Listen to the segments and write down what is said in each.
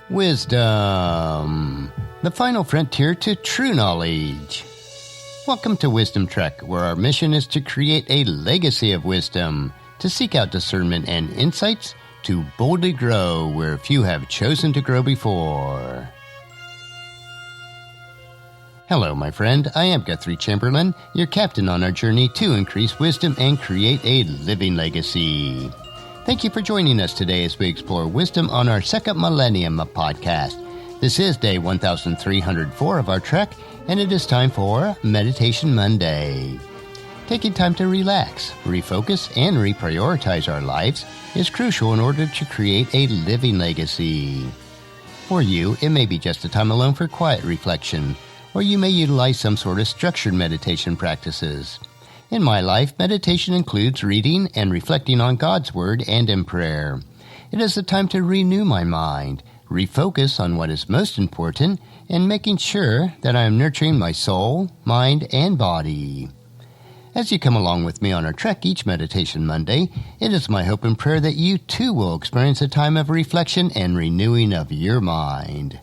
Wisdom, the final frontier to true knowledge. Welcome to Wisdom Trek, where our mission is to create a legacy of wisdom, to seek out discernment and insights, to boldly grow where few have chosen to grow before. Hello, my friend. I am Guthrie Chamberlain, your captain on our journey to increase wisdom and create a living legacy. Thank you for joining us today as we explore wisdom on our second millennium podcast. This is day 1304 of our trek, and it is time for Meditation Monday. Taking time to relax, refocus, and reprioritize our lives is crucial in order to create a living legacy. For you, it may be just a time alone for quiet reflection, or you may utilize some sort of structured meditation practices. In my life, meditation includes reading and reflecting on God's Word and in prayer. It is a time to renew my mind, refocus on what is most important, and making sure that I am nurturing my soul, mind, and body. As you come along with me on our trek each Meditation Monday, it is my hope and prayer that you too will experience a time of reflection and renewing of your mind.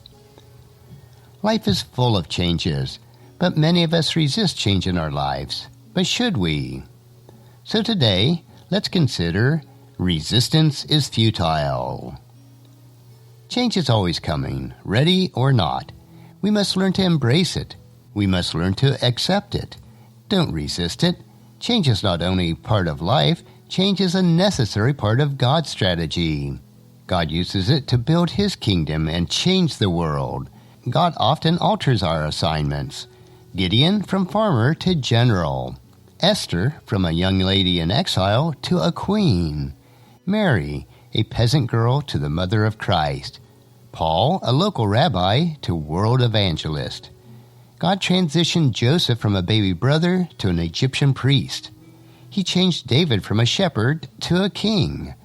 Life is full of changes, but many of us resist change in our lives. But should we? So today, let's consider resistance is futile. Change is always coming, ready or not. We must learn to embrace it. We must learn to accept it. Don't resist it. Change is not only part of life, change is a necessary part of God's strategy. God uses it to build His kingdom and change the world. God often alters our assignments. Gideon from farmer to general. Esther from a young lady in exile to a queen. Mary, a peasant girl to the mother of Christ. Paul, a local rabbi to world evangelist. God transitioned Joseph from a baby brother to an Egyptian priest. He changed David from a shepherd to a king.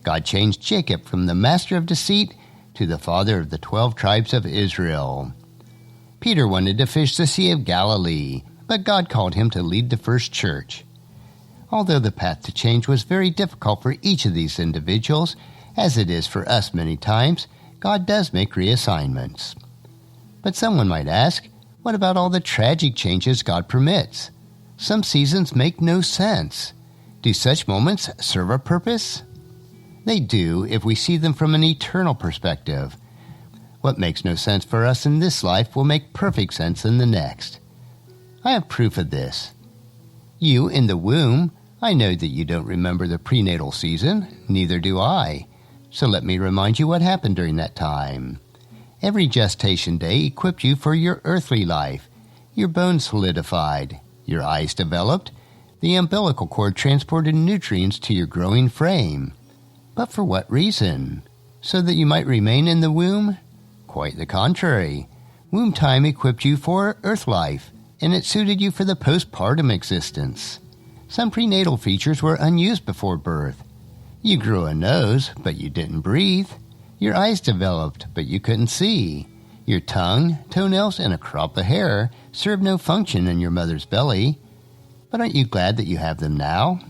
God changed Jacob from the master of deceit to the father of the 12 tribes of Israel. Peter wanted to fish the Sea of Galilee, but God called him to lead the first church. Although the path to change was very difficult for each of these individuals, as it is for us many times, God does make reassignments. But someone might ask, what about all the tragic changes God permits? Some seasons make no sense. Do such moments serve a purpose? They do if we see them from an eternal perspective. What makes no sense for us in this life will make perfect sense in the next. I have proof of this. You in the womb, I know that you don't remember the prenatal season, neither do I. So let me remind you what happened during that time. Every gestation day equipped you for your earthly life. Your bones solidified, your eyes developed, the umbilical cord transported nutrients to your growing frame. But for what reason? So that you might remain in the womb? Quite the contrary. Womb time equipped you for earth life, and it suited you for the postpartum existence. Some prenatal features were unused before birth. You grew a nose, but you didn't breathe. Your eyes developed, but you couldn't see. Your tongue, toenails, and a crop of hair served no function in your mother's belly. But aren't you glad that you have them now?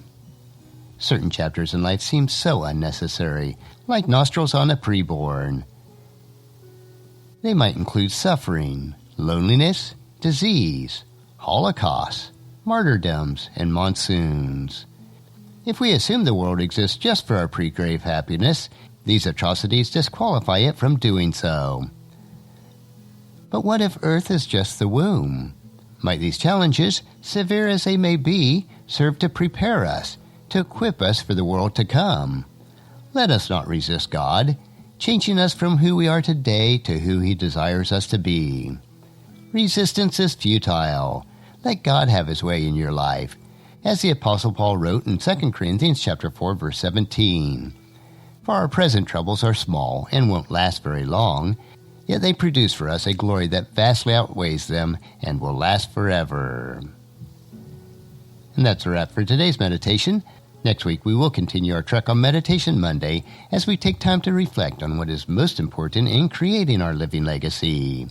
Certain chapters in life seem so unnecessary, like nostrils on a preborn. They might include suffering, loneliness, disease, holocausts, martyrdoms, and monsoons. If we assume the world exists just for our pre-grave happiness, these atrocities disqualify it from doing so. But what if Earth is just the womb? Might these challenges, severe as they may be, serve to prepare us, to equip us for the world to come? Let us not resist God, changing us from who we are today to who He desires us to be. Resistance is futile. Let God have His way in your life. As the Apostle Paul wrote in 2 Corinthians chapter 4, verse 17, "For our present troubles are small and won't last very long, yet they produce for us a glory that vastly outweighs them and will last forever." And that's a wrap for today's meditation. Next week we will continue our trek on Meditation Monday as we take time to reflect on what is most important in creating our living legacy.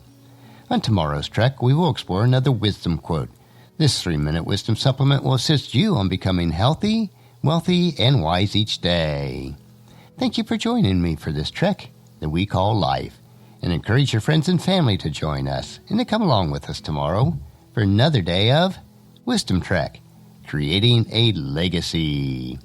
On tomorrow's trek, we will explore another wisdom quote. This 3-minute wisdom supplement will assist you on becoming healthy, wealthy, and wise each day. Thank you for joining me for this trek that we call life. and encourage your friends and family to join us and to come along with us tomorrow for another day of Wisdom Trek, Creating a Legacy.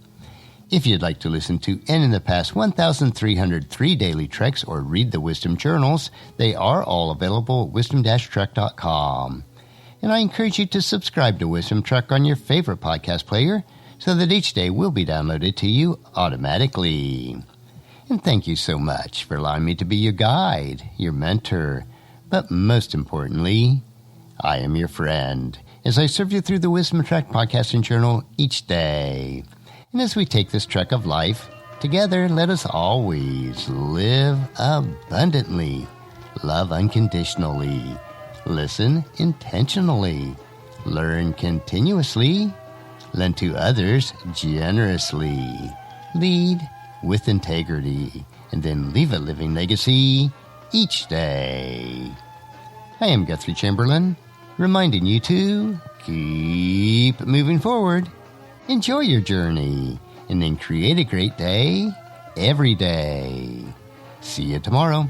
If you'd like to listen to any of the past 1,303 daily treks or read the Wisdom Journals, they are all available at wisdom-trek.com. And I encourage you to subscribe to Wisdom Trek on your favorite podcast player so that each day will be downloaded to you automatically. And thank you so much for allowing me to be your guide, your mentor, but most importantly, I am your friend as I serve you through the Wisdom Trek podcast and journal each day. And as we take this trek of life, together let us always live abundantly, love unconditionally, listen intentionally, learn continuously, lend to others generously, lead with integrity, and then leave a living legacy each day. I am Guthrie Chamberlain, reminding you to keep moving forward. Enjoy your journey, and then create a great day every day. See you tomorrow.